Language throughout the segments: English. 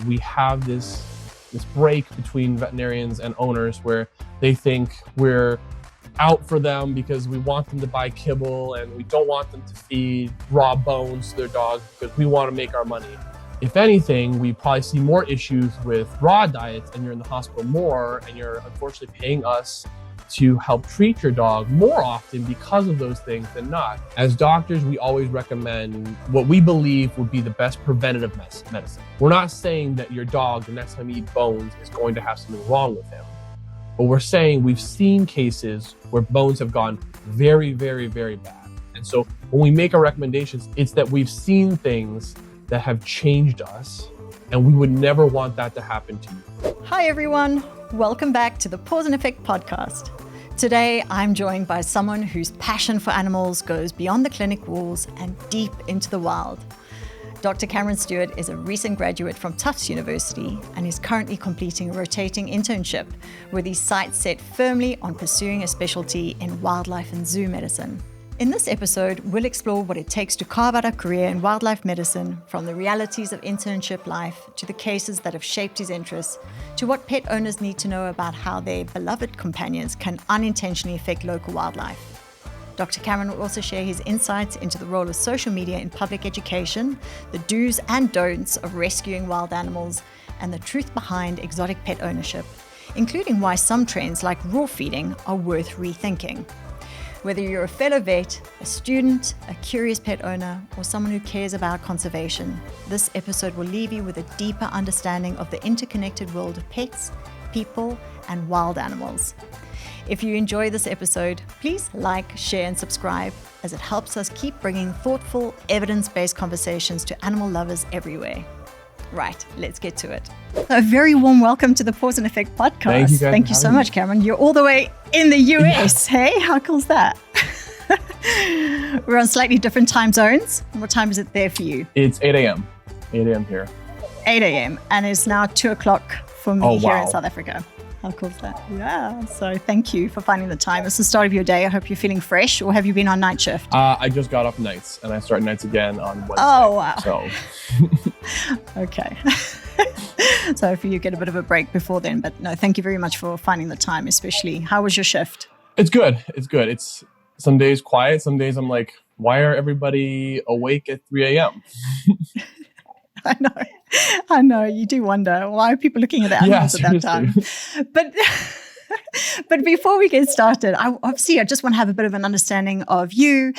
We have this break between veterinarians and owners where they think we're out for them because we want them to buy kibble and we don't want them to feed raw bones to their dogs because we want to make our money. If anything, we probably see more issues with raw diets and you're in the hospital more and you're unfortunately paying us to help treat your dog more often because of those things than not. As doctors, we always recommend what we believe would be the best preventative medicine. We're not saying that your dog, the next time you eat bones, is going to have something wrong with him. But we're saying we've seen cases where bones have gone very, very, very bad. And so when we make our recommendations, it's that we've seen things that have changed us, and we would never want that to happen to you. Hi everyone, welcome back to the Paws Effect Podcast. Today I'm joined by someone whose passion for animals goes beyond the clinic walls and deep into the wild. Dr. Cameron Stewart is a recent graduate from Tufts University and is currently completing a rotating internship with his sights set firmly on pursuing a specialty in wildlife and zoo medicine. In this episode, we'll explore what it takes to carve out a career in wildlife medicine, from the realities of internship life to the cases that have shaped his interests, to what pet owners need to know about how their beloved companions can unintentionally affect local wildlife. Dr. Cameron will also share his insights into the role of social media in public education, the do's and don'ts of rescuing wild animals, and the truth behind exotic pet ownership, including why some trends like raw feeding are worth rethinking. Whether you're a fellow vet, a student, a curious pet owner, or someone who cares about conservation, this episode will leave you with a deeper understanding of the interconnected world of pets, people, and wild animals. If you enjoy this episode, please like, share, and subscribe, as it helps us keep bringing thoughtful, evidence-based conversations to animal lovers everywhere. Right, let's get to it. A very warm welcome to the Paws Effect Podcast. Thank you so much, Cameron. You're all the way in the US. Yeah. Hey, how cool is that? We're on slightly different time zones. What time is it there for you? It's 8 a.m. 8 a.m. here. 8 a.m. And it's now 2 o'clock for me here in South Africa. How cool is that? Yeah. So thank you for finding the time. It's the start of your day. I hope you're feeling fresh, or have you been on night shift? I just got off nights and I start nights again on Wednesday. Oh, wow. So. Okay. So hopefully you get a bit of a break before then. But no, thank you very much for finding the time, especially. How was your shift? It's good. It's good. It's some days quiet. Some days I'm like, why are everybody awake at 3 a.m.? I know. You do wonder, why are people looking at the animals at that time? But before we get started, I just want to have a bit of an understanding of you.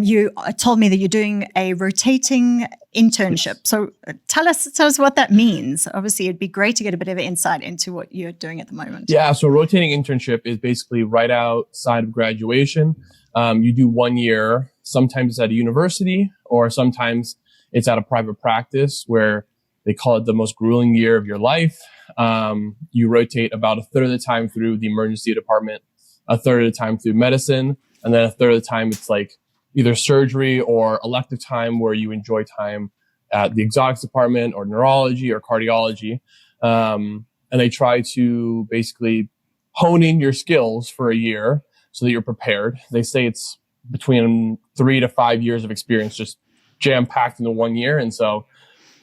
You told me that you're doing a rotating internship. So tell us what that means. Obviously, it'd be great to get a bit of insight into what you're doing at the moment. Yeah, so rotating internship is basically right outside of graduation. You do 1 year. Sometimes it's at a university, or sometimes it's at a private practice where they call it the most grueling year of your life. You rotate about a third of the time through the emergency department, a third of the time through medicine, and then a third of the time it's like either surgery or elective time where you enjoy time at the exotics department or neurology or cardiology. And they try to basically hone in your skills for a year so that you're prepared. They say it's between 3 to 5 years of experience just jam-packed into 1 year. And so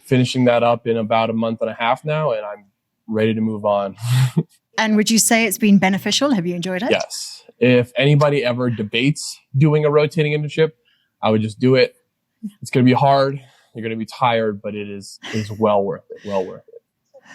finishing that up in about a month and a half now, and I'm ready to move on. And would you say it's been beneficial? Have you enjoyed it? Yes. If anybody ever debates doing a rotating internship, I would just do it. It's going to be hard. You're going to be tired, but it is well worth it. Well worth it.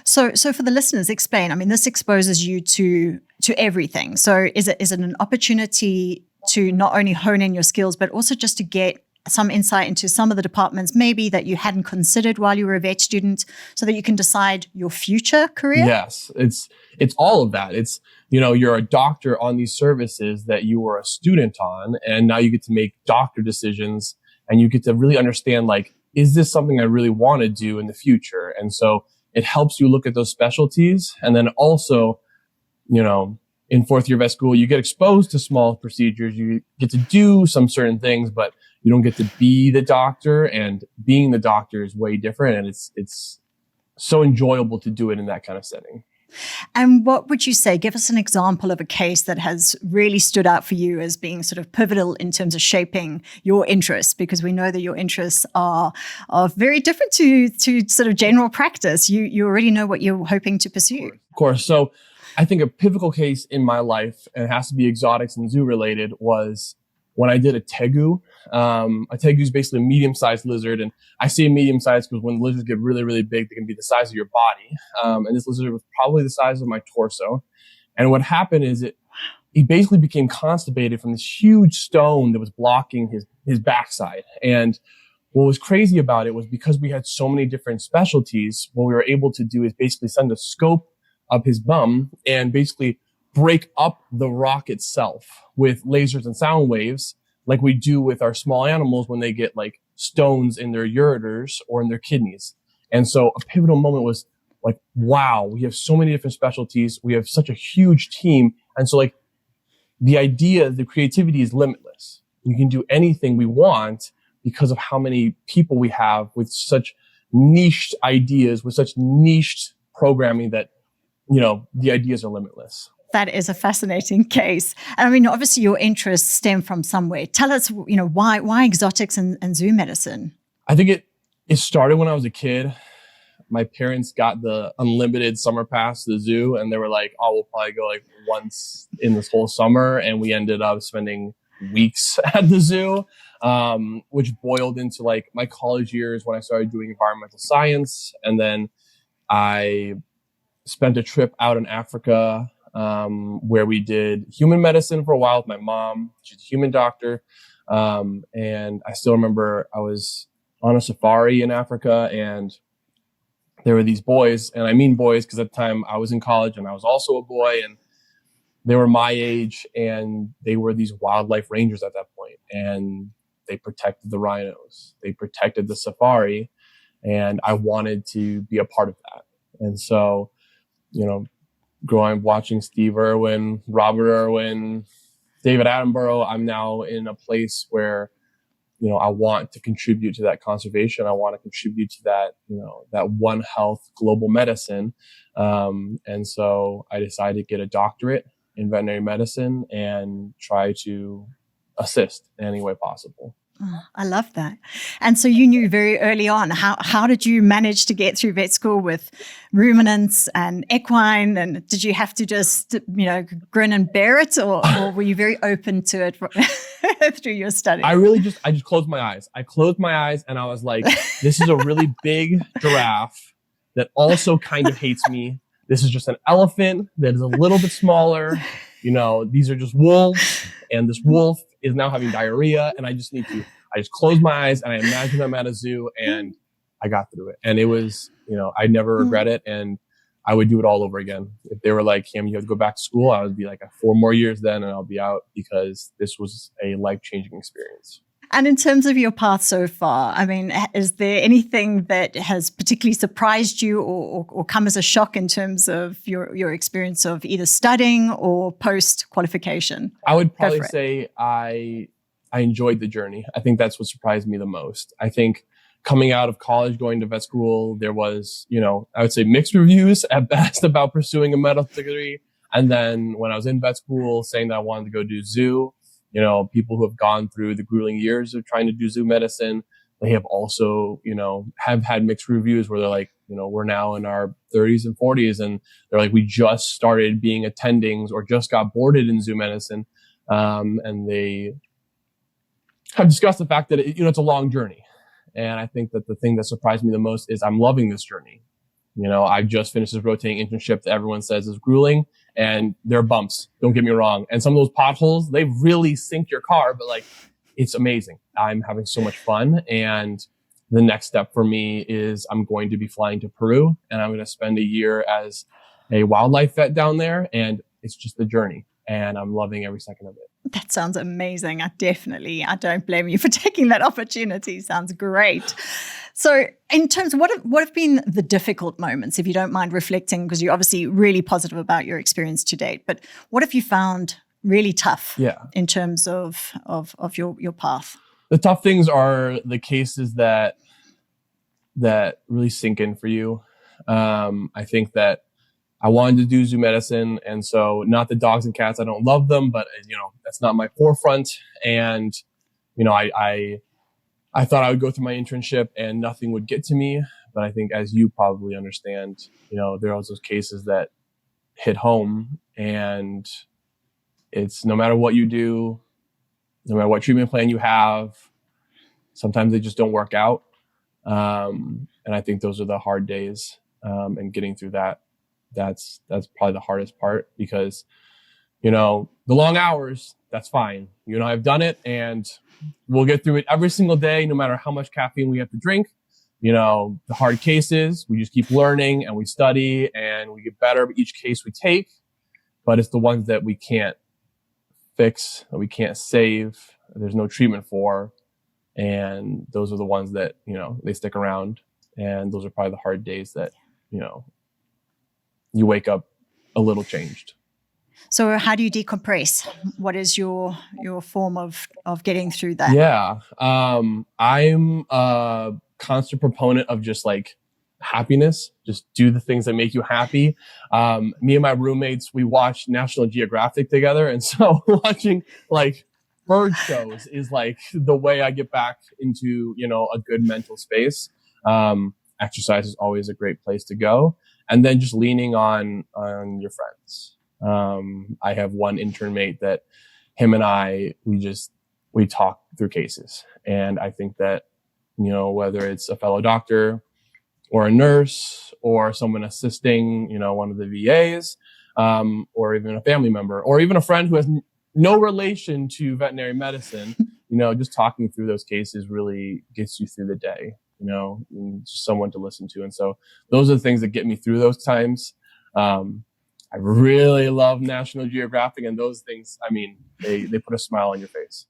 So for the listeners, explain. I mean, this exposes you to everything. So is it an opportunity to not only hone in your skills, but also just to get some insight into some of the departments maybe that you hadn't considered while you were a vet student, so that you can decide your future career? Yes, it's all of that. It's, you're a doctor on these services that you were a student on, and now you get to make doctor decisions, and you get to really understand, like, is this something I really want to do in the future? And so it helps you look at those specialties. And then also, in fourth year vet school, you get exposed to small procedures. You get to do some certain things, but you don't get to be the doctor, and being the doctor is way different. And it's so enjoyable to do it in that kind of setting. And what would you say? Give us an example of a case that has really stood out for you as being sort of pivotal in terms of shaping your interests, because we know that your interests are very different to sort of general practice. You already know what you're hoping to pursue. Of course. So I think a pivotal case in my life, and it has to be exotics and zoo related, was when I did a tegu. A tegu is basically a medium-sized lizard. And I say medium-sized because when lizards get really, really big, they can be the size of your body. And this lizard was probably the size of my torso. And what happened is he basically became constipated from this huge stone that was blocking his backside. And what was crazy about it was because we had so many different specialties, what we were able to do is basically send a scope up his bum and basically break up the rock itself with lasers and sound waves, like we do with our small animals when they get like stones in their ureters or in their kidneys. And so a pivotal moment was like, wow, we have so many different specialties. We have such a huge team. And so like the idea, the creativity is limitless. We can do anything we want because of how many people we have with such niched ideas, with such niched programming that, the ideas are limitless. That is a fascinating case. And I mean, obviously your interests stem from somewhere. Tell us, why exotics and zoo medicine? I think it started when I was a kid. My parents got the unlimited summer pass to the zoo, and they were like, oh, we'll probably go like once in this whole summer. And we ended up spending weeks at the zoo, which boiled into like my college years when I started doing environmental science. And then I spent a trip out in Africa where we did human medicine for a while with my mom. She's a human doctor. And I still remember I was on a safari in Africa, and there were these boys, and I mean boys because at the time I was in college and I was also a boy, and they were my age, and they were these wildlife rangers at that point, and they protected the rhinos. They protected the safari, and I wanted to be a part of that. And so, growing up watching Steve Irwin, Robert Irwin, David Attenborough, I'm now in a place where, I want to contribute to that conservation. I want to contribute to that, that One Health global medicine. And so I decided to get a doctorate in veterinary medicine and try to assist in any way possible. Oh, I love that. And so you knew very early on. How did you manage to get through vet school with ruminants and equine? And did you have to just, grin and bear it, or were you very open to it through your study? I just closed my eyes. I closed my eyes and I was like, this is a really big giraffe that also kind of hates me. This is just an elephant that is a little bit smaller. These are just wolves, and this wolf is now having diarrhea, and I just closed my eyes and I imagined I'm at a zoo, and I got through it. And it was, I never regret it, and I would do it all over again. If they were like, Cam, you have to go back to school, I would be like, 4 more years then and I'll be out, because this was a life-changing experience. And in terms of your path so far, I mean, is there anything that has particularly surprised you or come as a shock in terms of your experience of either studying or post-qualification? I would probably say I enjoyed the journey. I think that's what surprised me the most. I think coming out of college, going to vet school, there was, I would say mixed reviews at best about pursuing a medical degree. And then when I was in vet school, saying that I wanted to go do zoo, people who have gone through the grueling years of trying to do zoo medicine, they have also, have had mixed reviews where they're like, we're now in our 30s and 40s, and they're like, we just started being attendings or just got boarded in zoo medicine. And they have discussed the fact that, it's a long journey. And I think that the thing that surprised me the most is I'm loving this journey. I just finished this rotating internship that everyone says is grueling, and there are bumps. Don't get me wrong. And some of those potholes, they really sink your car, but it's amazing. I'm having so much fun. And the next step for me is I'm going to be flying to Peru, and I'm going to spend a year as a wildlife vet down there. And it's just the journey, and I'm loving every second of it. That sounds amazing. I don't blame you for taking that opportunity. Sounds great. So in terms of what have been the difficult moments, if you don't mind reflecting, because you're obviously really positive about your experience to date, but what have you found really tough in terms of your path? The tough things are the cases that really sink in for you. I think that I wanted to do zoo medicine. And so not the dogs and cats, I don't love them, but that's not my forefront. And, I thought I would go through my internship and nothing would get to me. But I think, as you probably understand, there are those cases that hit home, and it's no matter what you do, no matter what treatment plan you have, sometimes they just don't work out. And I think those are the hard days. And getting through that's probably the hardest part, because, the long hours, that's fine. I've done it, and we'll get through it every single day, no matter how much caffeine we have to drink. The hard cases, we just keep learning and we study and we get better each case we take. But it's the ones that we can't fix, that we can't save, there's no treatment for. And those are the ones that, they stick around. And those are probably the hard days that, you wake up a little changed. So how do you decompress? What is your form of getting through that? Yeah. I'm a constant proponent of just like happiness. Just do the things that make you happy. Me and my roommates, we watch National Geographic together. And so watching like bird shows is like the way I get back into, a good mental space. Exercise is always a great place to go. And then just leaning on your friends. I have one intern mate that him and I, we talk through cases. And I think that, whether it's a fellow doctor or a nurse or someone assisting, one of the VAs, or even a family member, or even a friend who has no relation to veterinary medicine, just talking through those cases really gets you through the day, and just someone to listen to. And so those are the things that get me through those times. I really love National Geographic, and those things, they put a smile on your face.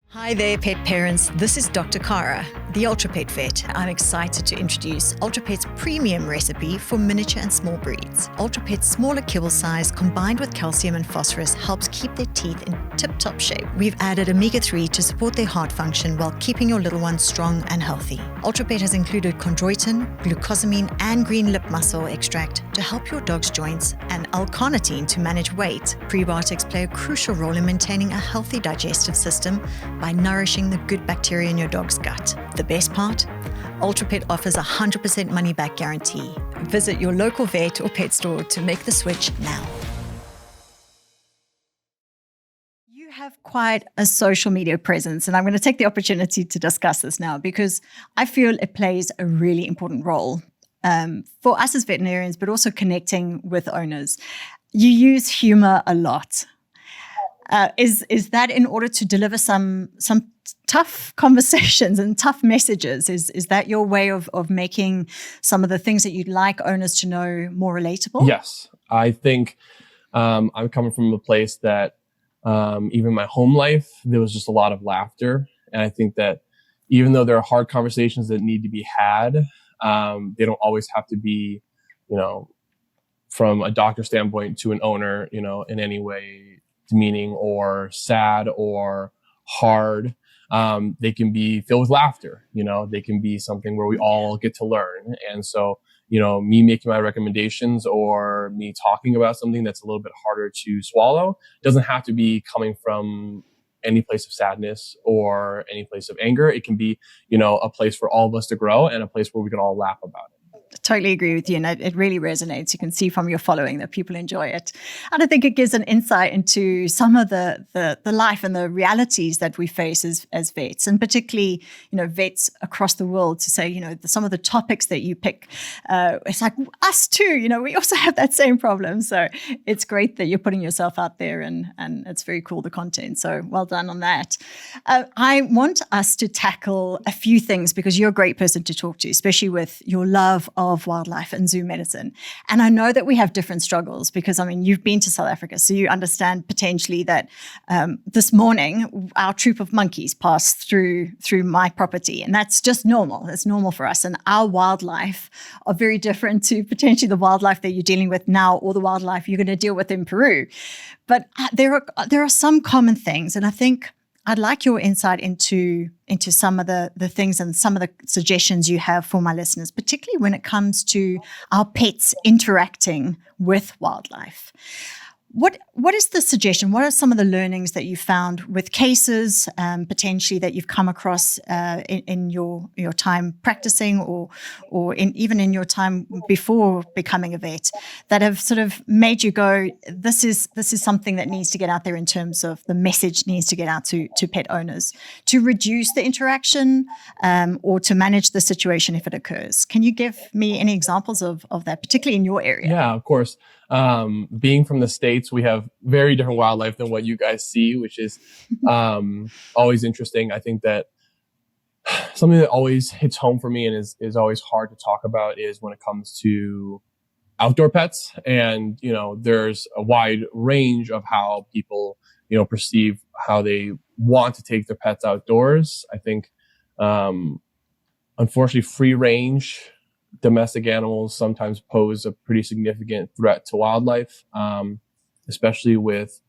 Hi there, pet parents. This is Dr. Cara, the Ultra Pet Vet. I'm excited to introduce Ultra Pet's premium recipe for miniature and small breeds. Ultra Pet's smaller kibble size combined with calcium and phosphorus helps keep their teeth in tip-top shape. We've added omega-3 to support their heart function while keeping your little one strong and healthy. Ultra Pet has included chondroitin, glucosamine, and green lip mussel extract to help your dog's joints, and L-carnitine to manage weight. Prebiotics play a crucial role in maintaining a healthy digestive system by nourishing the good bacteria in your dog's gut. The best part? Ultra Pet offers a 100% money-back guarantee. Visit your local vet or pet store to make the switch now. You have quite a social media presence, and I'm going to take the opportunity to discuss this now because I feel it plays a really important role for us as veterinarians, but also connecting with owners. You use humor a lot. Is that in order to deliver some tough conversations and tough messages? Is that your way of making some of the things that you'd like owners to know more relatable? Yes. I think I'm coming from a place that even my home life, there was just a lot of laughter. And I think that even though there are hard conversations that need to be had, they don't always have to be, from a doctor standpoint to an owner, in any way demeaning or sad or hard. They can be filled with laughter, they can be something where we all get to learn. And so, me making my recommendations or me talking about something that's a little bit harder to swallow doesn't have to be coming from any place of sadness or any place of anger. It can be, a place for all of us to grow and a place where we can all laugh about it. Totally agree with you. And it really resonates. You can see from your following that people enjoy it. And I think it gives an insight into some of the life and the realities that we face as vets, and particularly, vets across the world, to say, some of the topics that you pick, it's like us too, we also have that same problem. So it's great that you're putting yourself out there, and it's very cool, the content. So well done on that. I want us to tackle a few things because you're a great person to talk to, especially with your love of wildlife and zoo medicine. And I know that we have different struggles because, you've been to South Africa, so you understand potentially that this morning, our troop of monkeys passed through my property, and that's just normal. It's normal for us. And our wildlife are very different to potentially the wildlife that you're dealing with now or the wildlife you're going to deal with in Peru. But there are some common things, and I think I'd like your insight into some of the things and some of the suggestions you have for my listeners, particularly when it comes to our pets interacting with wildlife. What is the suggestion? What are some of the learnings that you found with cases potentially that you've come across in your time practicing or even in your time before becoming a vet that have sort of made you go, this is something that needs to get out there in terms of the message needs to get out to pet owners to reduce the interaction or to manage the situation if it occurs? Can you give me any examples of that, particularly in your area? Yeah, of course. Being from the States, we have very different wildlife than what you guys see, which is always interesting. I think that something that always hits home for me and is always hard to talk about is when it comes to outdoor pets. And, there's a wide range of how people, perceive how they want to take their pets outdoors. I think, unfortunately, free range domestic animals sometimes pose a pretty significant threat to wildlife, especially with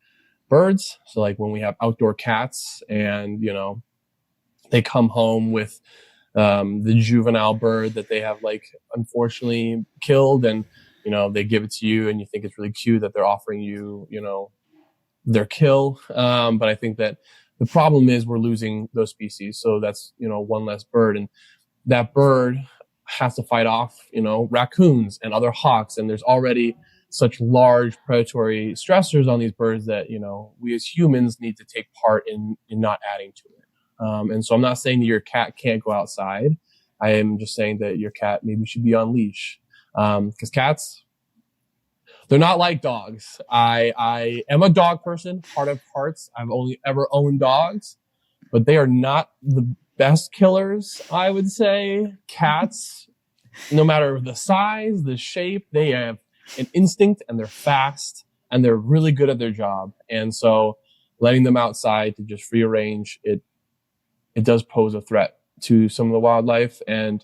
birds. So like when we have outdoor cats and, they come home with the juvenile bird that they have unfortunately killed and, they give it to you and you think it's really cute that they're offering you, their kill. But I think that the problem is we're losing those species. So that's, one less bird, and that bird has to fight off, raccoons and other hawks. And there's already such large predatory stressors on these birds that, we as humans need to take part in not adding to it. And so I'm not saying that your cat can't go outside. I am just saying that your cat maybe should be on leash. Because cats, they're not like dogs. I am a dog person, heart of hearts. I've only ever owned dogs, but they are not the best killers, I would say. Cats, no matter the size, the shape, they have an instinct and they're fast and they're really good at their job. And so letting them outside to just free range, it does pose a threat to some of the wildlife and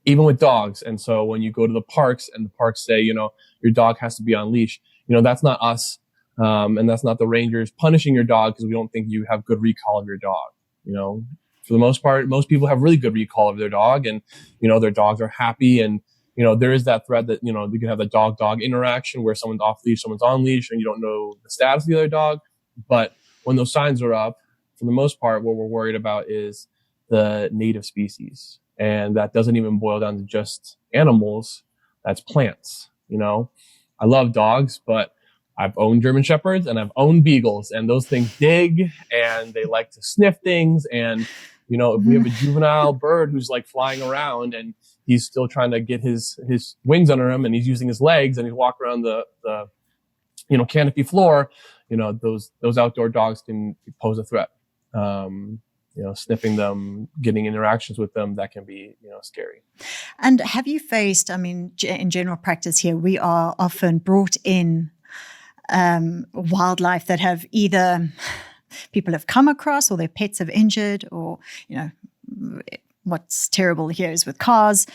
even with dogs. And so when you go to the parks and the parks say, your dog has to be on leash, that's not us. And that's not the rangers punishing your dog because we don't think you have good recall of your dog. For the most part, most people have really good recall of their dog and, their dogs are happy. And, there is that threat that, you can have the dog-dog interaction where someone's off leash, someone's on leash, and you don't know the status of the other dog. But when those signs are up, for the most part, what we're worried about is the native species. And that doesn't even boil down to just animals. That's plants. I love dogs, but I've owned German Shepherds and I've owned Beagles, and those things dig and they like to sniff things. And, if we have a juvenile bird who's flying around and he's still trying to get his wings under him and he's using his legs and he's walking around the canopy floor, those outdoor dogs can pose a threat. Sniffing them, getting interactions with them, that can be, scary. And have you faced, in general practice here, we are often brought in wildlife that have either people have come across or their pets have injured or, what's terrible here is with cars.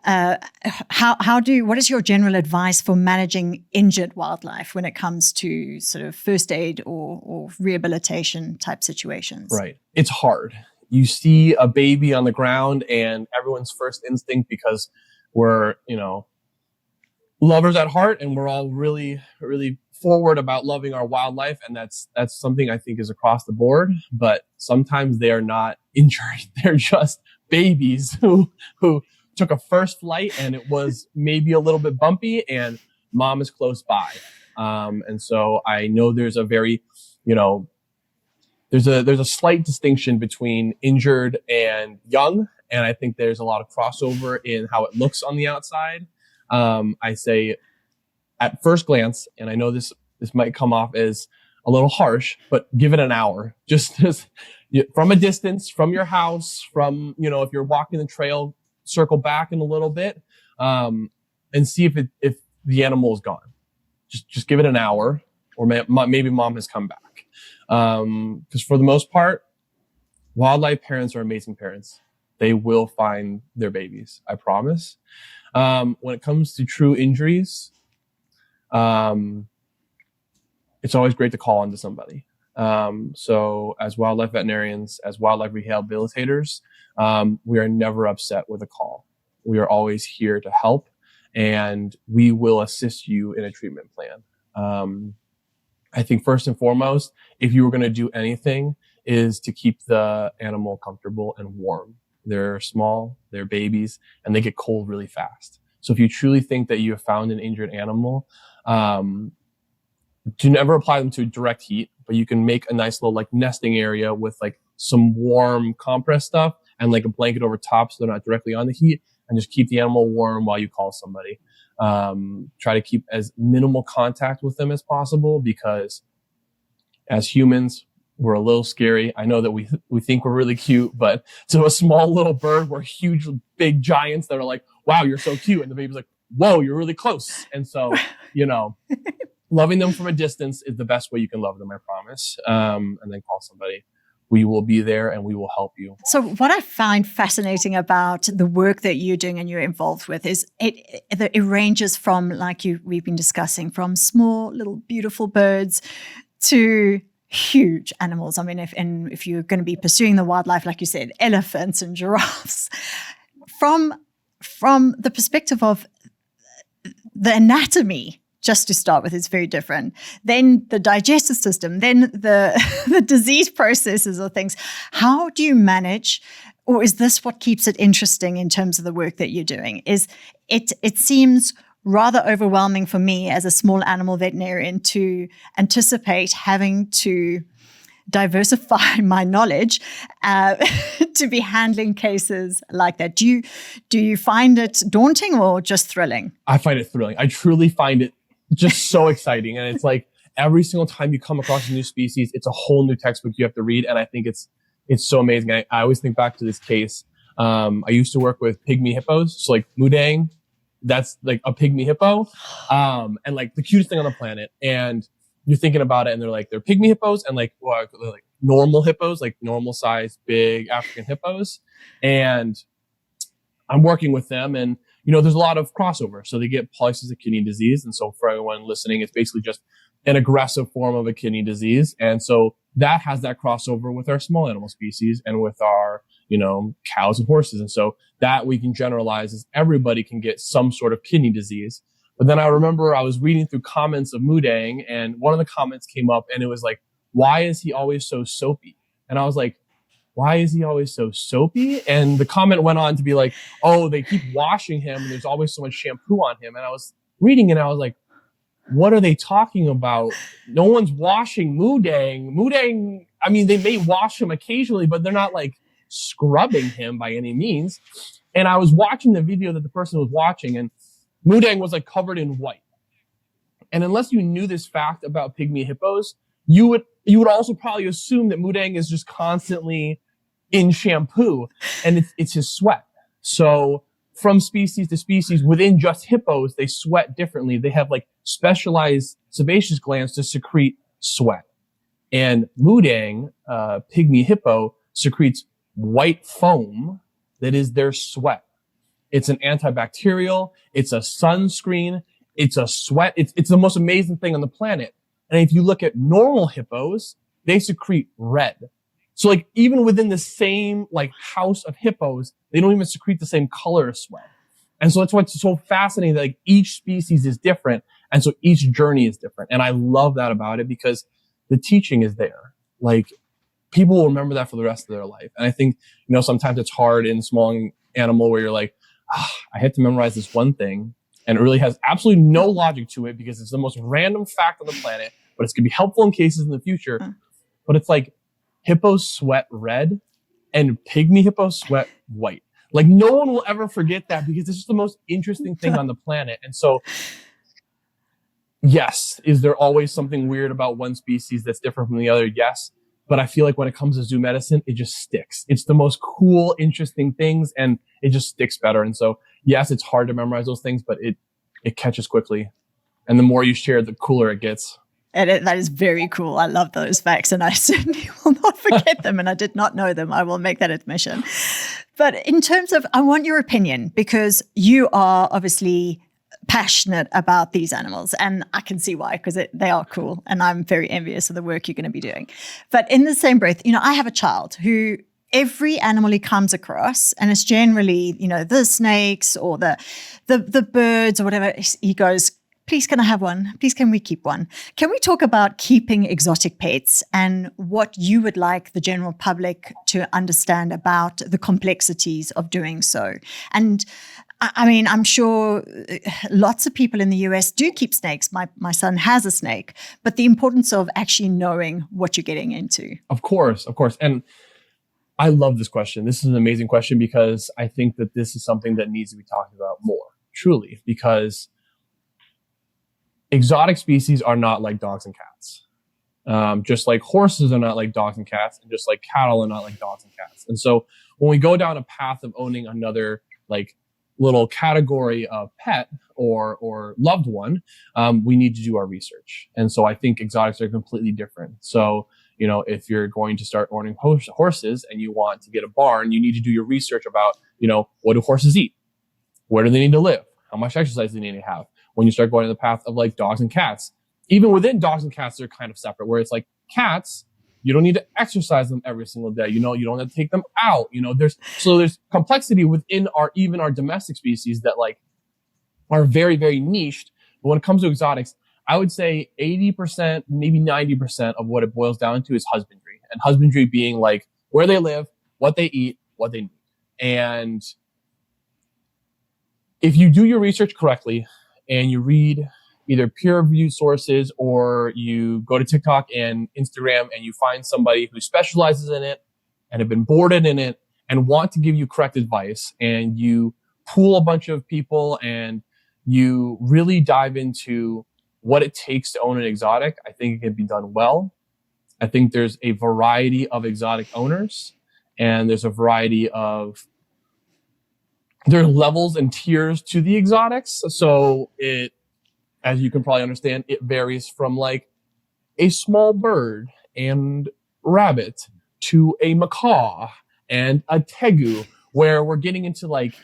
What is your general advice for managing injured wildlife when it comes to sort of first aid or rehabilitation type situations? Right. It's hard. You see a baby on the ground and everyone's first instinct, because we're, lovers at heart and we're all really, really forward about loving our wildlife. And that's something I think is across the board, but sometimes they are not injured. They're just babies who took a first flight and it was maybe a little bit bumpy and mom is close by. And so I know there's a very, there's a slight distinction between injured and young. And I think there's a lot of crossover in how it looks on the outside. I say at first glance, and I know this might come off as a little harsh, but give it an hour. Just from a distance, from your house, from, if you're walking the trail, circle back in a little bit, and see if the animal is gone. Just give it an hour, or maybe mom has come back. Because for the most part, wildlife parents are amazing parents. They will find their babies, I promise. When it comes to true injuries, it's always great to call onto somebody. So as wildlife veterinarians, as wildlife rehabilitators, we are never upset with a call. We are always here to help, and we will assist you in a treatment plan. I think first and foremost, if you were going to do anything, is to keep the animal comfortable and warm. They're small, they're babies, and they get cold really fast. So if you truly think that you have found an injured animal, do never apply them to direct heat, but you can make a nice little like nesting area with like some warm compress stuff and like a blanket over top so they're not directly on the heat, and just keep the animal warm while you call somebody. Try to keep as minimal contact with them as possible, because as humans, we're a little scary. I know that we think we're really cute, but to a small little bird, we're huge, big giants that are like, wow, you're so cute. And the baby's like, whoa, you're really close. And so, loving them from a distance is the best way you can love them, I promise. And then call somebody. We will be there and we will help you. So what I find fascinating about the work that you're doing and you're involved with is it ranges from, like we've been discussing, from small little beautiful birds to huge animals. I mean, if you're going to be pursuing the wildlife, like you said, elephants and giraffes, from the perspective of the anatomy, just to start with, is very different. Then the digestive system, then the disease processes or things. How do you manage, or is this what keeps it interesting in terms of the work that you're doing? Is it seems rather overwhelming for me as a small animal veterinarian to anticipate having to diversify my knowledge to be handling cases like that. Do you find it daunting or just thrilling? I find it thrilling. I truly find it just so exciting. And it's like every single time you come across a new species, it's a whole new textbook you have to read. And I think it's so amazing. I always think back to this case. I used to work with pygmy hippos. So like Mudang, that's like a pygmy hippo. And like the cutest thing on the planet. And you're thinking about it and they're pygmy hippos and like normal hippos, like normal size, big African hippos. And I'm working with them, and there's a lot of crossover. So they get polycystic kidney disease. And so for everyone listening, it's basically just an aggressive form of a kidney disease. And so that has that crossover with our small animal species and with our, cows and horses. And so that we can generalize as everybody can get some sort of kidney disease. But then I remember I was reading through comments of Mudang, and one of the comments came up and it was like, why is he always so soapy? And I was like, why is he always so soapy? And the comment went on to be like, oh, they keep washing him and there's always so much shampoo on him. And I was reading it and I was like, what are they talking about? No one's washing Mudang. Mudang, I mean, they may wash him occasionally, but they're not like scrubbing him by any means. And I was watching the video that the person was watching, and Mudang was like covered in white. And unless you knew this fact about pygmy hippos, you would also probably assume that Mudang is just constantly in shampoo, and it's his sweat. So from species to species within just hippos, they sweat differently. They have like specialized sebaceous glands to secrete sweat. And Mudang, pygmy hippo, secretes white foam that is their sweat. It's an antibacterial. It's a sunscreen. It's a sweat. It's the most amazing thing on the planet. And if you look at normal hippos, they secrete red. So like even within the same like house of hippos, they don't even secrete the same color of sweat. And so that's what's so fascinating, that like each species is different. And so each journey is different. And I love that about it, because the teaching is there. Like people will remember that for the rest of their life. And I think, sometimes it's hard in small animal where you're like, I had to memorize this one thing, and it really has absolutely no logic to it because it's the most random fact on the planet, but it's going to be helpful in cases in the future. But it's like hippos sweat red and pygmy hippos sweat white. Like no one will ever forget that, because it's just the most interesting thing on the planet. And so, yes, is there always something weird about one species that's different from the other? Yes. But I feel like when it comes to zoo medicine, it just sticks. It's the most cool, interesting things, and it just sticks better. And so, yes, it's hard to memorize those things, but it catches quickly. And the more you share, the cooler it gets. And that is very cool. I love those facts, and I certainly will not forget them. And I did not know them. I will make that admission. But in terms of, I want your opinion, because you are obviously passionate about these animals, and I can see why, because they are cool, and I'm very envious of the work you're going to be doing. But in the same breath, I have a child who every animal he comes across, and it's generally, the snakes or the birds or whatever, he goes, please, can I have one? Please, can we keep one? Can we talk about keeping exotic pets and what you would like the general public to understand about the complexities of doing so? And I mean, I'm sure lots of people in the US do keep snakes. My son has a snake, but the importance of actually knowing what you're getting into. Of course. And I love this question. This is an amazing question because I think that this is something that needs to be talked about more, truly, because exotic species are not like dogs and cats. Just like horses are not like dogs and cats, and just like cattle are not like dogs and cats. And so when we go down a path of owning another like little category of pet or loved one, we need to do our research. And so I think exotics are completely different. So, if you're going to start owning horses and you want to get a barn, you need to do your research about, what do horses eat? Where do they need to live? How much exercise do they need to have? When you start going to the path of like dogs and cats, even within dogs and cats, they're kind of separate, where it's like cats, you don't need to exercise them every single day. You don't have to take them out. There's complexity within even our domestic species that like are very, very niched. But when it comes to exotics, I would say 80%, maybe 90% of what it boils down to is husbandry, and husbandry being like where they live, what they eat, what they need. And if you do your research correctly and you read either peer-reviewed sources or you go to TikTok and Instagram and you find somebody who specializes in it and have been boarded in it and want to give you correct advice, and you pool a bunch of people and you really dive into what it takes to own an exotic, I think it can be done well. I think there's a variety of exotic owners, and there's a variety of there are levels and tiers to the exotics. So as you can probably understand, it varies from like a small bird and rabbit to a macaw and a tegu, where we're getting into like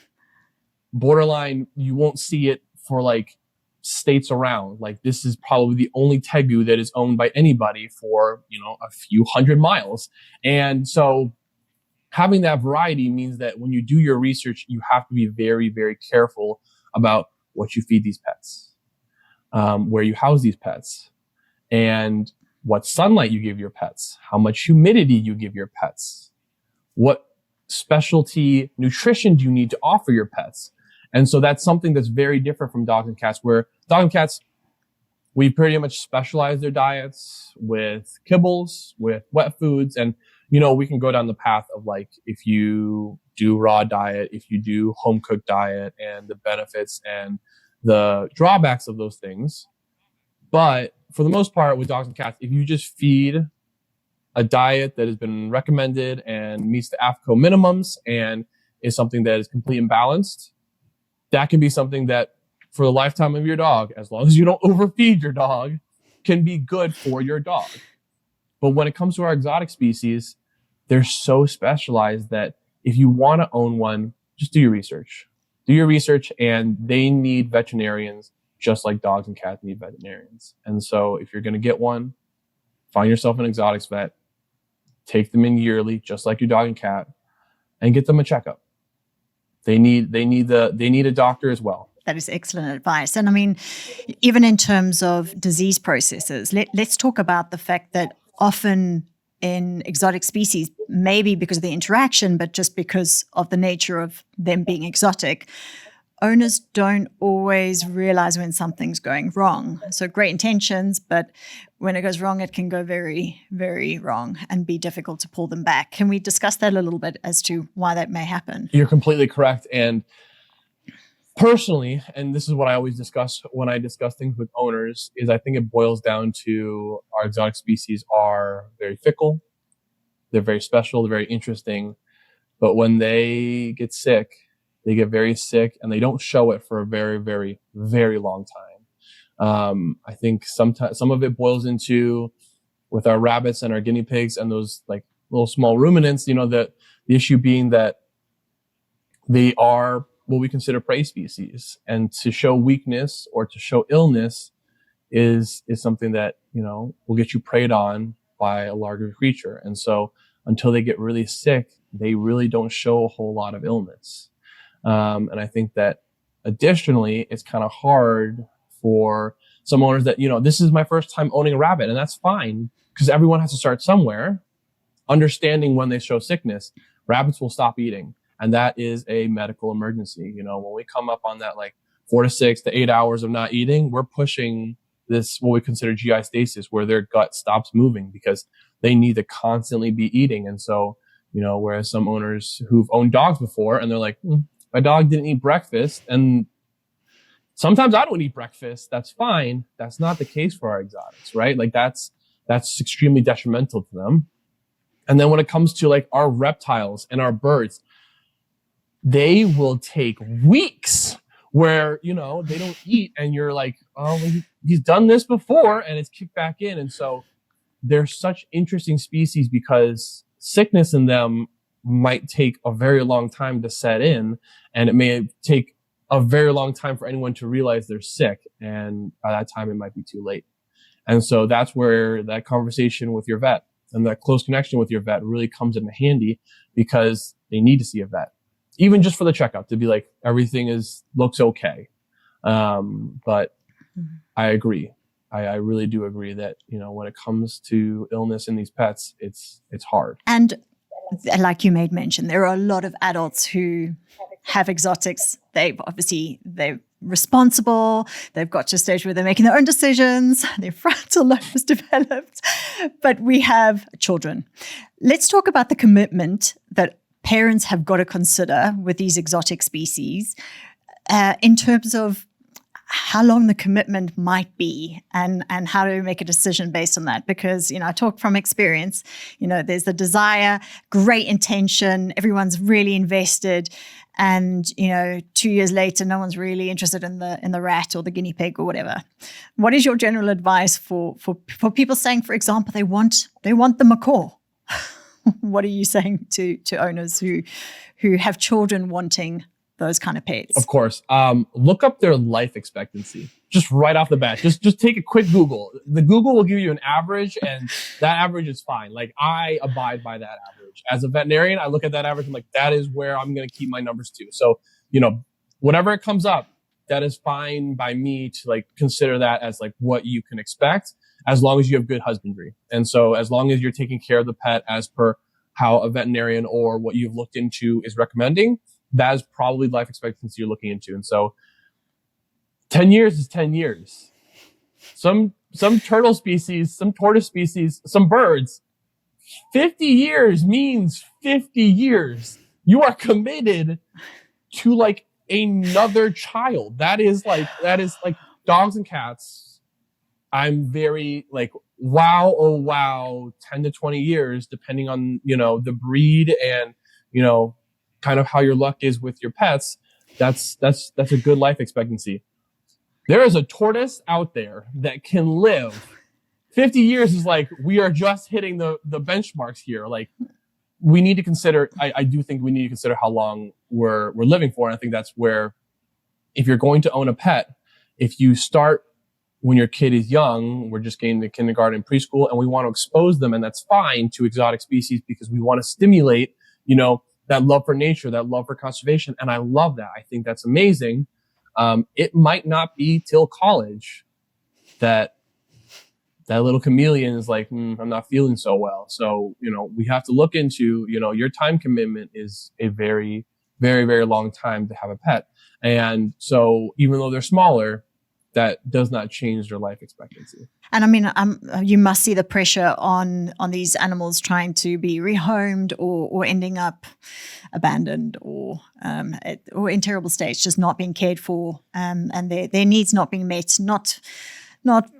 borderline, you won't see it for like states around. Like this is probably the only tegu that is owned by anybody for, a few 100 miles. And so having that variety means that when you do your research, you have to be very, very careful about what you feed these pets, where you house these pets, and what sunlight you give your pets, how much humidity you give your pets, what specialty nutrition do you need to offer your pets. And so that's something that's very different from dogs and cats, where dogs and cats, we pretty much specialize their diets with kibbles, with wet foods. And, we can go down the path of like, if you do raw diet, if you do home cooked diet, and the benefits and the drawbacks of those things. But for the most part with dogs and cats, if you just feed a diet that has been recommended and meets the AAFCO minimums and is something that is complete and balanced, that can be something that for the lifetime of your dog, as long as you don't overfeed your dog, can be good for your dog. But when it comes to our exotic species, they're so specialized that if you want to own one, just do your research. Do your research, and they need veterinarians just like dogs and cats need veterinarians. And so if you're going to get one, find yourself an exotics vet, take them in yearly, just like your dog and cat, and get them a checkup. They need a doctor as well. That is excellent advice. And I mean, even in terms of disease processes, let's talk about the fact that often in exotic species, maybe because of the interaction, but just because of the nature of them being exotic, owners don't always realize when something's going wrong. So great intentions, but when it goes wrong, it can go very, very wrong and be difficult to pull them back. Can we discuss that a little bit as to why that may happen? You're completely correct. And personally, and this is what I always discuss when I discuss things with owners, is I think it boils down to our exotic species are very fickle. They're very special. They're very interesting. But when they get sick, they get very sick and they don't show it for a very, very, very long time. I think some of it boils into with our rabbits and our guinea pigs and those like little small ruminants, that the issue being that they are what we consider prey species. And to show weakness or to show illness is something that, will get you preyed on by a larger creature. And so until they get really sick, they really don't show a whole lot of illness. And I think that additionally, it's kind of hard for some owners that, this is my first time owning a rabbit, and that's fine because everyone has to start somewhere. Understanding when they show sickness, rabbits will stop eating. And that is a medical emergency. When we come up on that, like 4 to 6 to 8 hours of not eating, we're pushing this, what we consider GI stasis, where their gut stops moving because they need to constantly be eating. And so, whereas some owners who've owned dogs before and they're like, my dog didn't eat breakfast, and sometimes I don't eat breakfast, that's fine. That's not the case for our exotics, right? Like that's extremely detrimental to them. And then when it comes to like our reptiles and our birds, they will take weeks where, they don't eat and you're like, oh, he's done this before, and it's kicked back in. And so they're such interesting species because sickness in them might take a very long time to set in, and it may take a very long time for anyone to realize they're sick. And by that time, it might be too late. And so that's where that conversation with your vet and that close connection with your vet really comes in handy, because they need to see a vet, even just for the checkup, to be like, everything looks okay. But I agree. I really do agree that, when it comes to illness in these pets, it's hard. And like you made mention, there are a lot of adults who have exotics. They're responsible. They've got to a stage where they're making their own decisions. Their frontal lobe is developed. But we have children. Let's talk about the commitment that parents have got to consider with these exotic species in terms of how long the commitment might be and how to make a decision based on that. Because, I talk from experience, there's the desire, great intention, everyone's really invested. And, 2 years later, no one's really interested in the rat or the guinea pig or whatever. What is your general advice for people saying, for example, they want the macaw? What are you saying to owners who have children wanting those kind of pets? Of course. Look up their life expectancy just right off the bat. Just take a quick Google. The Google will give you an average, and that average is fine. Like, I abide by that average. As a veterinarian, I look at that average and like, that is where I'm going to keep my numbers to. So, whatever it comes up, that is fine by me to like consider that as like what you can expect, as long as you have good husbandry. And so as long as you're taking care of the pet as per how a veterinarian or what you've looked into is recommending, that is probably life expectancy you're looking into. And so 10 years is 10 years. Some turtle species, some tortoise species, some birds, 50 years means 50 years. You are committed to like another child. That is like dogs and cats. I'm very like, wow, oh wow, 10 to 20 years, depending on, the breed and, kind of how your luck is with your pets. That's a good life expectancy. There is a tortoise out there that can live 50 years. Is like, we are just hitting the benchmarks here. Like, we need to consider, I do think we need to consider how long we're living for. And I think that's where, if you're going to own a pet, if you start when your kid is young, we're just getting to kindergarten, preschool, and we want to expose them, and that's fine, to exotic species, because we want to stimulate, that love for nature, that love for conservation. And I love that. I think that's amazing. It might not be till college that little chameleon is like, I'm not feeling so well. So, we have to look into, your time commitment is a very, very, very long time to have a pet. And so even though they're smaller, that does not change their life expectancy. And I mean, you must see the pressure on these animals trying to be rehomed or ending up abandoned or in terrible states, just not being cared for, and their needs not being met, not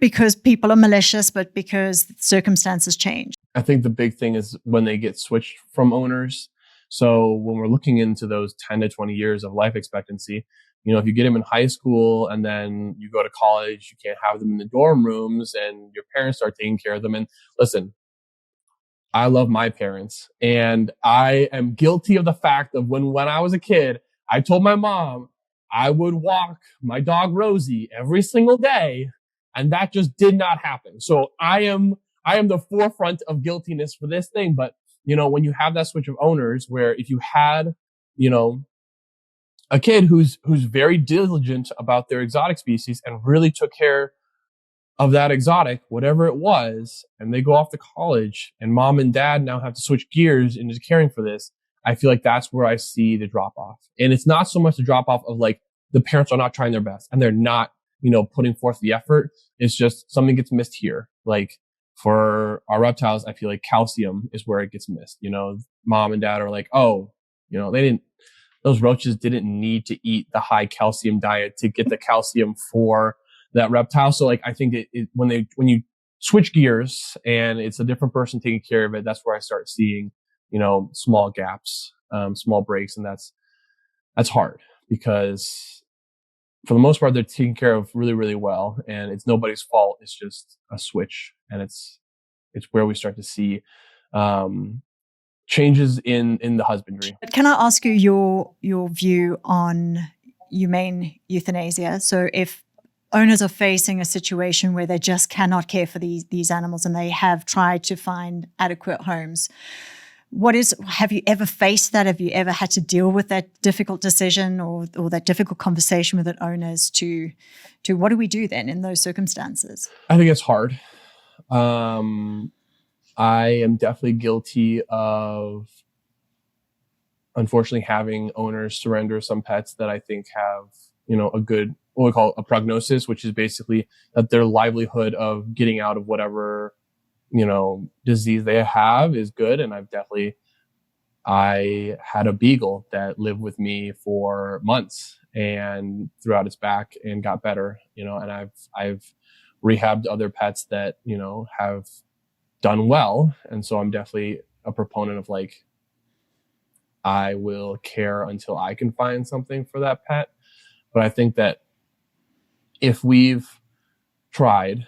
because people are malicious, but because circumstances change. I think the big thing is when they get switched from owners. So when we're looking into those 10 to 20 years of life expectancy, if you get them in high school and then you go to college, you can't have them in the dorm rooms and your parents start taking care of them. And listen, I love my parents, and I am guilty of the fact of when I was a kid, I told my mom I would walk my dog Rosie every single day, and that just did not happen. So I am the forefront of guiltiness for this thing. But, when you have that switch of owners where if you had, a kid who's very diligent about their exotic species and really took care of that exotic, whatever it was, and they go off to college and mom and dad now have to switch gears into caring for this, I feel like that's where I see the drop off. And it's not so much the drop off of like the parents are not trying their best and they're not, putting forth the effort. It's just something gets missed here. Like for our reptiles, I feel like calcium is where it gets missed. Mom and dad are like, oh, those roaches didn't need to eat the high calcium diet to get the calcium for that reptile. So like, I think when you switch gears and it's a different person taking care of it, that's where I start seeing, small gaps, small breaks. And that's hard because for the most part, they're taken care of really, really well. And it's nobody's fault. It's just a switch. And it's where we start to see, changes in the husbandry. Can I ask you your view on humane euthanasia? So if owners are facing a situation where they just cannot care for these animals and they have tried to find adequate homes, have you ever faced that? Have you ever had to deal with that difficult decision or that difficult conversation with the owners to what do we do then in those circumstances? I think it's hard. I am definitely guilty of, unfortunately, having owners surrender some pets that I think have, a good, what we call a prognosis, which is basically that their livelihood of getting out of whatever, disease they have is good. And I had a beagle that lived with me for months and threw out its back and got better, and I've rehabbed other pets that, have done well. And so I'm definitely a proponent of like, I will care until I can find something for that pet. But I think that if we've tried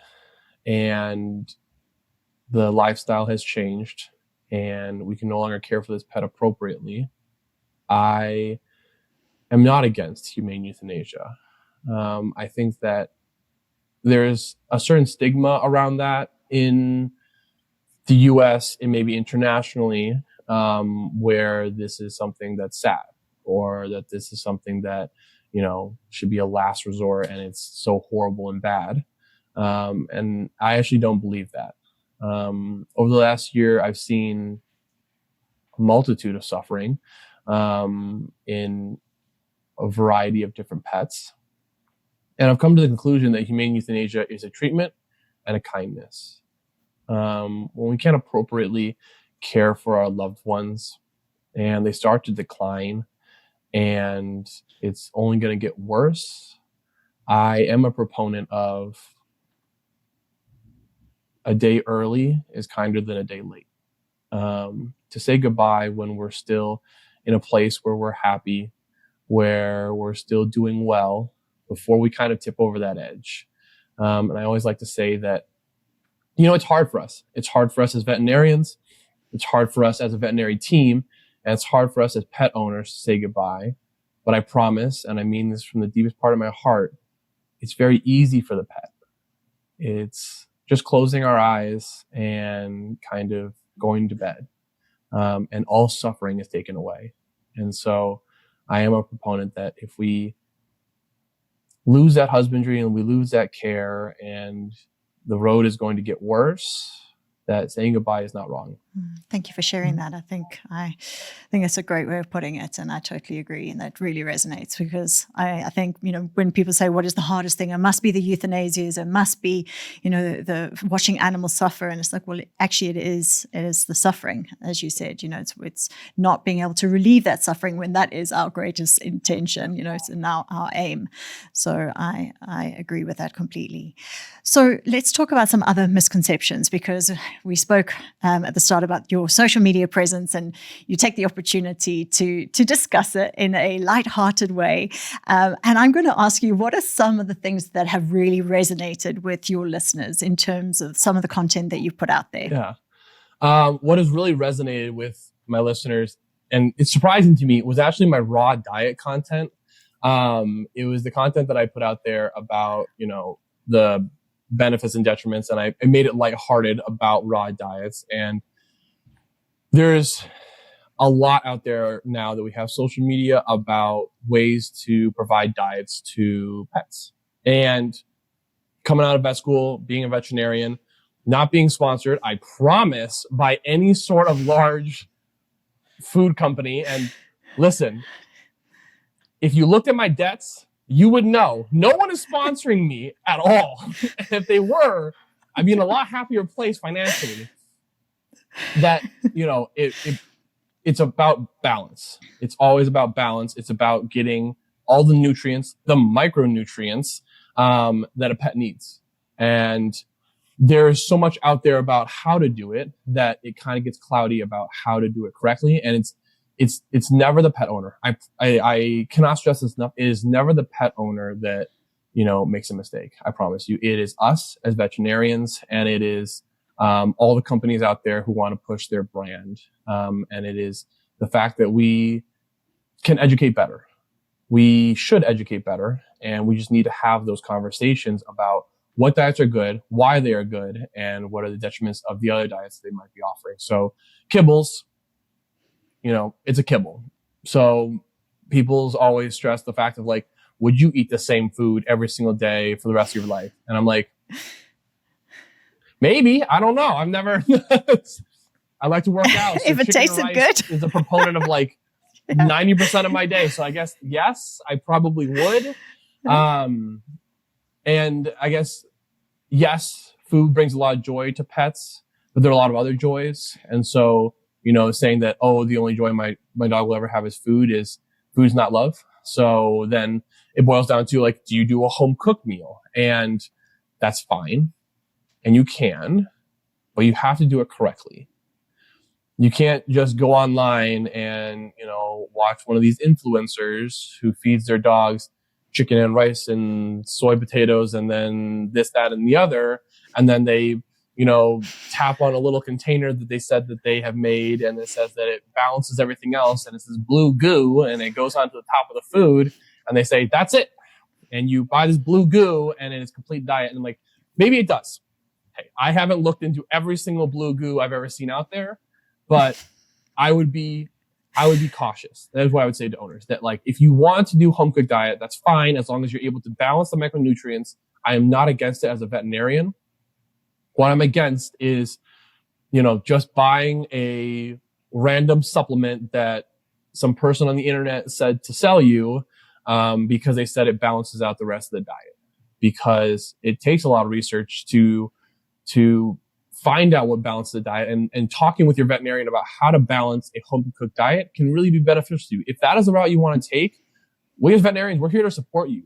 and the lifestyle has changed and we can no longer care for this pet appropriately, I am not against humane euthanasia. I think that there's a certain stigma around that in the US and maybe internationally, where this is something that's sad or that this is something that, should be a last resort and it's so horrible and bad. And I actually don't believe that. Over the last year, I've seen a multitude of suffering in a variety of different pets. And I've come to the conclusion that humane euthanasia is a treatment and a kindness. When we can't appropriately care for our loved ones and they start to decline and it's only going to get worse, I am a proponent of a day early is kinder than a day late. To say goodbye when we're still in a place where we're happy, where we're still doing well before we kind of tip over that edge. And I always like to say that, it's hard for us. It's hard for us as veterinarians. It's hard for us as a veterinary team. And it's hard for us as pet owners to say goodbye. But I promise, and I mean this from the deepest part of my heart, it's very easy for the pet. It's just closing our eyes and kind of going to bed. And all suffering is taken away. And so I am a proponent that if we lose that husbandry and we lose that care and the road is going to get worse, that saying goodbye is not wrong. Thank you for sharing that. I think it's a great way of putting it, and I totally agree, and that really resonates because I think when people say what is the hardest thing, it must be the euthanasias, it must be the watching animals suffer, and it's like, well, actually it is the suffering, as you said. It's not being able to relieve that suffering when that is our greatest intention. It's now our aim. So I agree with that completely. So let's talk about some other misconceptions, because we spoke at the start about your social media presence, and you take the opportunity to discuss it in a lighthearted way. And I'm going to ask you, what are some of the things that have really resonated with your listeners in terms of some of the content that you've put out there? Yeah. What has really resonated with my listeners and it's surprising to me, was actually my raw diet content. It was the content that I put out there about, the benefits and detriments, and I made it lighthearted about raw diets. And there's a lot out there now that we have social media about ways to provide diets to pets. And coming out of vet school, being a veterinarian, not being sponsored, I promise, by any sort of large food company. And listen, if you looked at my debts, you would know no one is sponsoring me at all. And if they were, I'd be in a lot happier place financially. That, it's about balance. It's always about balance. It's about getting all the nutrients, the micronutrients that a pet needs. And there's so much out there about how to do it that it kind of gets cloudy about how to do it correctly. And it's never the pet owner. I cannot stress this enough. It is never the pet owner that, makes a mistake. I promise you. It is us as veterinarians, and it is all the companies out there who want to push their brand. And it is the fact that we can educate better. We should educate better, and we just need to have those conversations about what diets are good, why they are good, and what are the detriments of the other diets they might be offering. So kibbles, it's a kibble. So people's always stress the fact of would you eat the same food every single day for the rest of your life? And I'm like, maybe. I don't know. I've never. I like to work out. So if it tasted good, is a proponent of 90% of my day. So I guess yes, I probably would. And I guess yes, food brings a lot of joy to pets, but there are a lot of other joys. And so saying that the only joy my dog will ever have is food's not love. So then it boils down to do you do a home cooked meal? And that's fine. And you can, but you have to do it correctly. You can't just go online and, watch one of these influencers who feeds their dogs chicken and rice and soy potatoes and then this, that, and the other. And then they, tap on a little container that they said that they have made, and it says that it balances everything else. And it's this blue goo, and it goes onto the top of the food, and they say, that's it. And you buy this blue goo and it's complete diet. And maybe it does. Hey, I haven't looked into every single blue goo I've ever seen out there, but I would be cautious. That is what I would say to owners, that if you want to do home cooked diet, that's fine, as long as you're able to balance the micronutrients. I am not against it as a veterinarian. What I'm against is, just buying a random supplement that some person on the internet said to sell you, because they said it balances out the rest of the diet, because it takes a lot of research to find out what balances the diet, and talking with your veterinarian about how to balance a home cooked diet can really be beneficial to you. If that is the route you want to take, we as veterinarians, we're here to support you.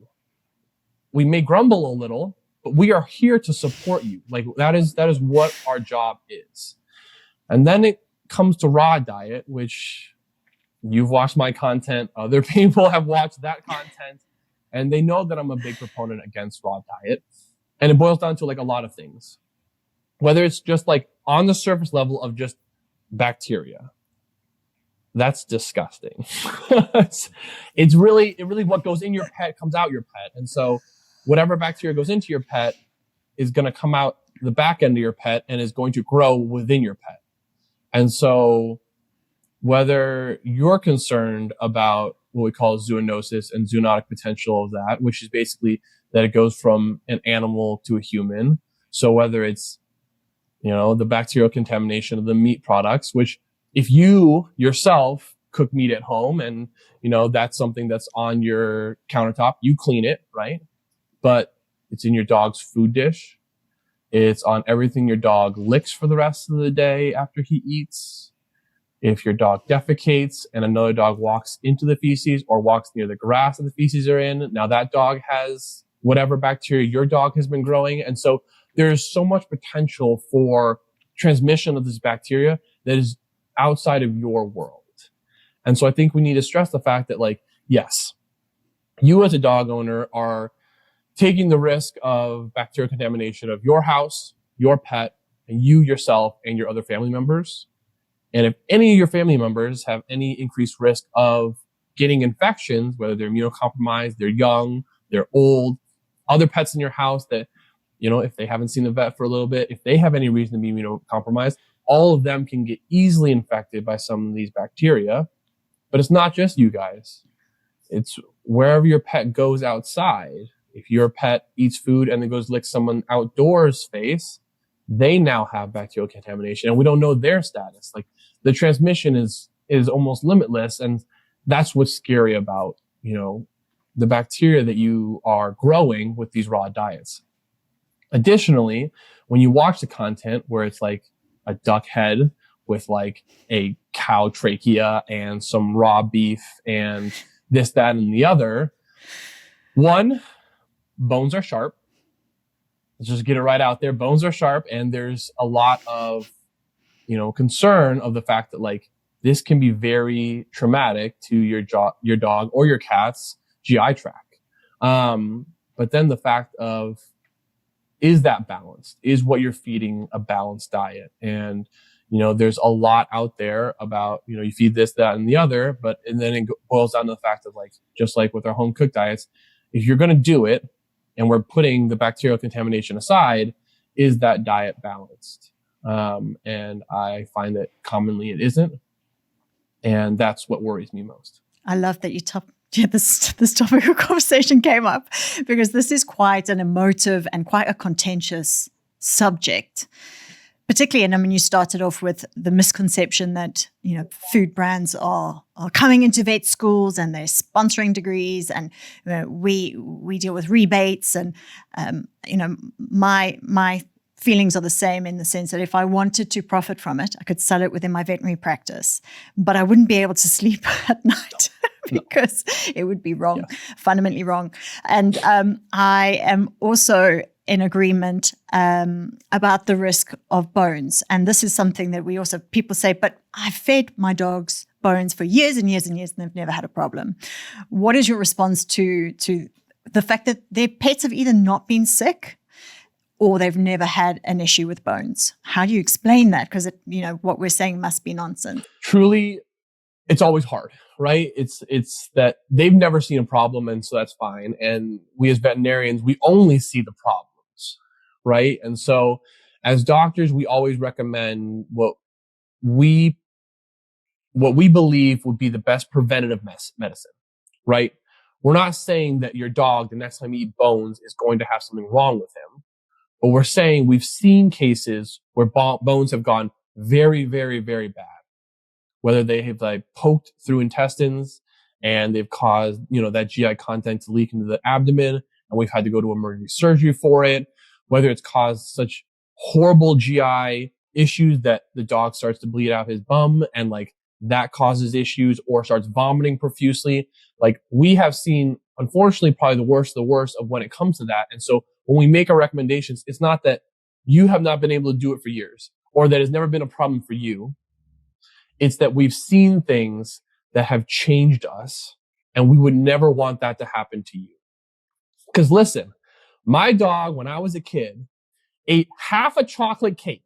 We may grumble a little, but we are here to support you. That is what our job is. And then it comes to raw diet, which you've watched my content. Other people have watched that content, and they know that I'm a big proponent against raw diet. And it boils down to a lot of things. Whether it's just on the surface level of just bacteria. That's disgusting. It's really what goes in your pet comes out your pet. And so whatever bacteria goes into your pet is going to come out the back end of your pet and is going to grow within your pet. And so whether you're concerned about what we call zoonosis and zoonotic potential of that, which is basically that it goes from an animal to a human. So whether it's, the bacterial contamination of the meat products, which if you yourself cook meat at home and, that's something that's on your countertop, you clean it, right? But it's in your dog's food dish. It's on everything your dog licks for the rest of the day after he eats. If your dog defecates and another dog walks into the feces or walks near the grass that the feces are in, now that dog has whatever bacteria your dog has been growing. And so there's so much potential for transmission of this bacteria that is outside of your world. And so I think we need to stress the fact that yes, you as a dog owner are taking the risk of bacterial contamination of your house, your pet, and you yourself and your other family members. And if any of your family members have any increased risk of getting infections, whether they're immunocompromised, they're young, they're old, other pets in your house that, if they haven't seen the vet for a little bit, if they have any reason to be immunocompromised, all of them can get easily infected by some of these bacteria. But it's not just you guys. It's wherever your pet goes outside. If your pet eats food and then goes lick someone outdoors face, they now have bacterial contamination, and we don't know their status. Like, the transmission is almost limitless, and that's what's scary about, the bacteria that you are growing with these raw diets. Additionally, when you watch the content where it's like a duck head with like a cow trachea and some raw beef and this, that, and the other, one, bones are sharp. Let's just get it right out there. Bones are sharp, and there's a lot of, concern of the fact that like this can be very traumatic to your dog or your cat's GI tract. But then the fact of, is that balanced? Is what you're feeding a balanced diet? And, there's a lot out there about, you feed this, that, and the other, and then it boils down to the fact of like, just like with our home cooked diets, if you're going to do it and we're putting the bacterial contamination aside, is that diet balanced? And I find that commonly it isn't. And that's what worries me most. I love that this topic of conversation came up, because this is quite an emotive and quite a contentious subject. Particularly, and I mean, you started off with the misconception that, food brands are coming into vet schools and they're sponsoring degrees, and we deal with rebates, and my feelings are the same, in the sense that if I wanted to profit from it, I could sell it within my veterinary practice, but I wouldn't be able to sleep at night because it would be wrong, fundamentally wrong. And I am also in agreement about the risk of bones. And this is something that people say, but I've fed my dogs bones for years and years and years, and they've never had a problem. What is your response to the fact that their pets have either not been sick or they've never had an issue with bones? How do you explain that? Because what we're saying must be nonsense. Truly, it's always hard, right? It's that they've never seen a problem, and so that's fine. And we as veterinarians, we only see the problems, right? And so as doctors, we always recommend what we believe would be the best preventative medicine, right? We're not saying that your dog, the next time you eat bones, is going to have something wrong with him. But we're saying we've seen cases where bones have gone very, very, very bad. Whether they have like poked through intestines and they've caused, that GI content to leak into the abdomen, and we've had to go to emergency surgery for it. Whether it's caused such horrible GI issues that the dog starts to bleed out his bum, and like that causes issues, or starts vomiting profusely. Like, we have seen, unfortunately, probably the worst of when it comes to that. And so when we make our recommendations, it's not that you have not been able to do it for years, or that it's never been a problem for you. It's that we've seen things that have changed us, and we would never want that to happen to you. Because listen, my dog, when I was a kid, ate half a chocolate cake.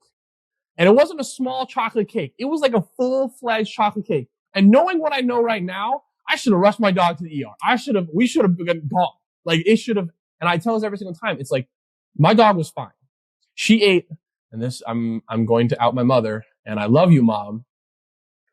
And it wasn't a small chocolate cake. It was like a full-fledged chocolate cake. And knowing what I know right now, I should have rushed my dog to the ER. We should have been gone. Like, it should have. And I tell us every single time, it's like, my dog was fine. She ate, and this, I'm going to out my mother, and I love you, Mom.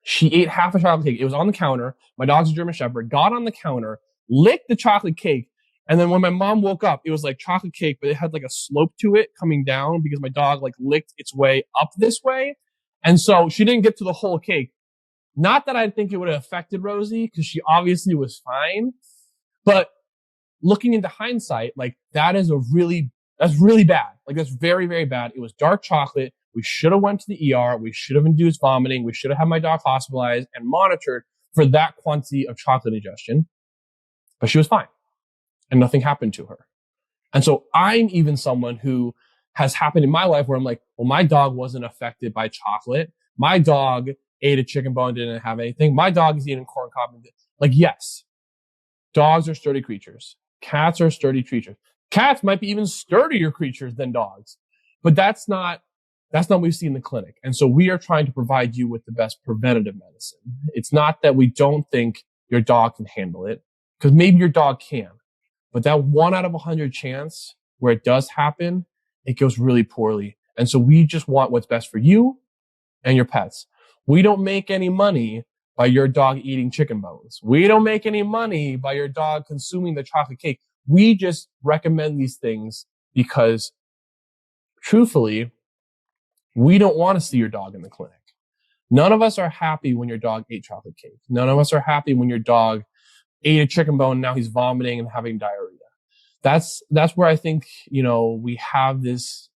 She ate half a chocolate cake. It was on the counter. My dog's a German Shepherd. Got on the counter, licked the chocolate cake. And then when my mom woke up, it was like chocolate cake, but it had like a slope to it coming down because my dog like licked its way up this way. And so she didn't get to the whole cake. Not that I think it would have affected Rosie, because she obviously was fine. But looking into hindsight, like, that's really bad. Like, that's very, very bad. It was dark chocolate. We should have went to the ER. We should have induced vomiting. We should have had my dog hospitalized and monitored for that quantity of chocolate ingestion. But she was fine, and nothing happened to her. And so I'm even someone who has happened in my life where I'm like, well, my dog wasn't affected by chocolate. My dog ate a chicken bone, didn't have anything. My dog is eating corn cob. Like, yes, dogs are sturdy creatures. Cats are sturdy creatures. Cats might be even sturdier creatures than dogs. But that's not That's not what we see in the clinic. And so we are trying to provide you with the best preventative medicine. It's not that we don't think your dog can handle it, because maybe your dog can, but that 1 out of 100 chance where it does happen, it goes really poorly. And so we just want what's best for you and your pets. We don't make any money by your dog eating chicken bones. We don't make any money by your dog consuming the chocolate cake. We just recommend these things because, truthfully, we don't want to see your dog in the clinic. None of us are happy when your dog ate chocolate cake. None of us are happy when your dog ate a chicken bone and now he's vomiting and having diarrhea. That's where I think, we have this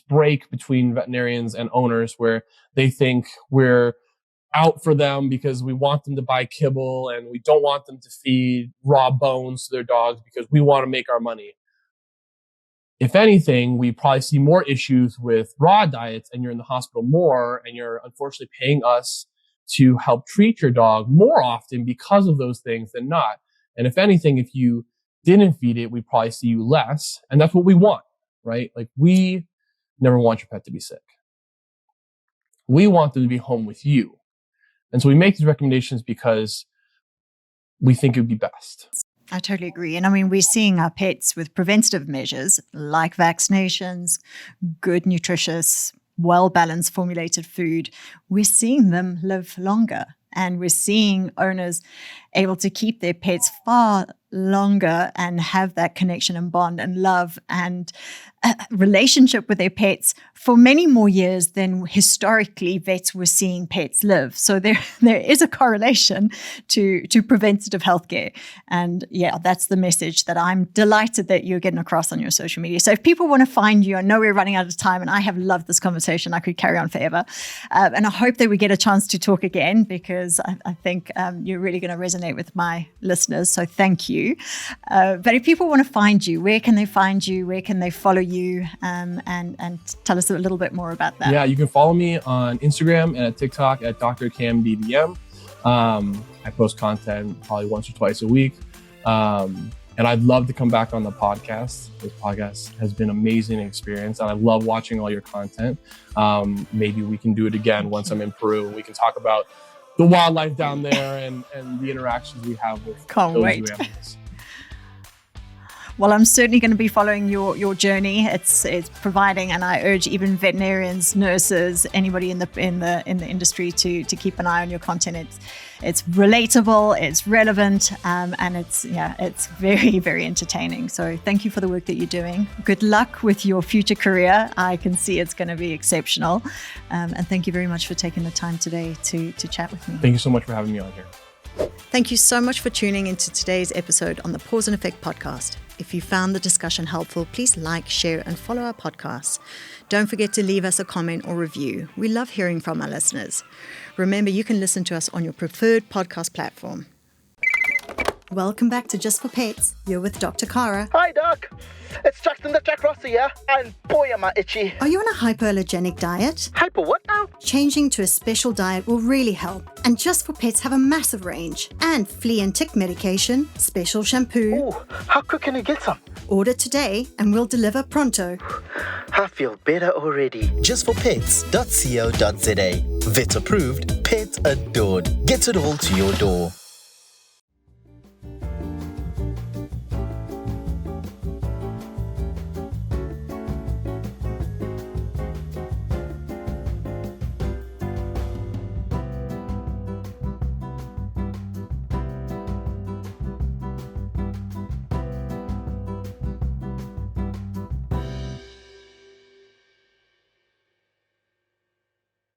break between veterinarians and owners where they think we're out for them because we want them to buy kibble and we don't want them to feed raw bones to their dogs because we want to make our money. If anything, we probably see more issues with raw diets and you're in the hospital more and you're unfortunately paying us to help treat your dog more often because of those things than not. And if anything, if you didn't feed it, we probably see you less. And that's what we want, right? Like, we never want your pet to be sick. We want them to be home with you. And so we make these recommendations because we think it would be best. I totally agree. And I mean, we're seeing our pets with preventative measures like vaccinations, good, nutritious, well-balanced formulated food. We're seeing them live longer. And we're seeing owners able to keep their pets far longer and have that connection and bond and love and relationship with their pets for many more years than historically vets were seeing pets live. So there is a correlation to preventative healthcare. And yeah, that's the message that I'm delighted that you're getting across on your social media. So if people want to find you, I know we're running out of time and I have loved this conversation. I could carry on forever. And I hope that we get a chance to talk again because I think you're really going to resonate with my listeners. So thank you. But if people want to find you, where can they find you? Where can they follow you? And tell us a little bit more about that. Yeah, you can follow me on Instagram and at TikTok at Dr Cam BBM. I post content probably once or twice a week. And I'd love to come back on the podcast. This podcast has been an amazing experience and I love watching all your content. Maybe we can do it again once I'm in Peru. We can talk about the wildlife down there and the interactions we have with those animals. Well, I'm certainly going to be following your journey. It's providing, and I urge even veterinarians, nurses, anybody in the industry to keep an eye on your content. It's relatable, it's relevant, and it's very, very entertaining. So thank you for the work that you're doing. Good luck with your future career. I can see it's going to be exceptional. And thank you very much for taking the time today to chat with me. Thank you so much for having me on here. Thank you so much for tuning into today's episode on the Paws Effect Podcast. If you found the discussion helpful, please like, share, and follow our podcast. Don't forget to leave us a comment or review. We love hearing from our listeners. Remember, you can listen to us on your preferred podcast platform. Welcome back to Just for Pets. You're with Dr. Cara. Hi, Doc. It's Jackson the Jack Rossi here, and boy, am I itchy. Are you on a hypoallergenic diet? Hyper what now? Changing to a special diet will really help. And Just for Pets have a massive range. And flea and tick medication, special shampoo. Ooh, how quick can I get some? Order today and we'll deliver pronto. I feel better already. Justforpets.co.za. Vet approved, pet adored. Get it all to your door.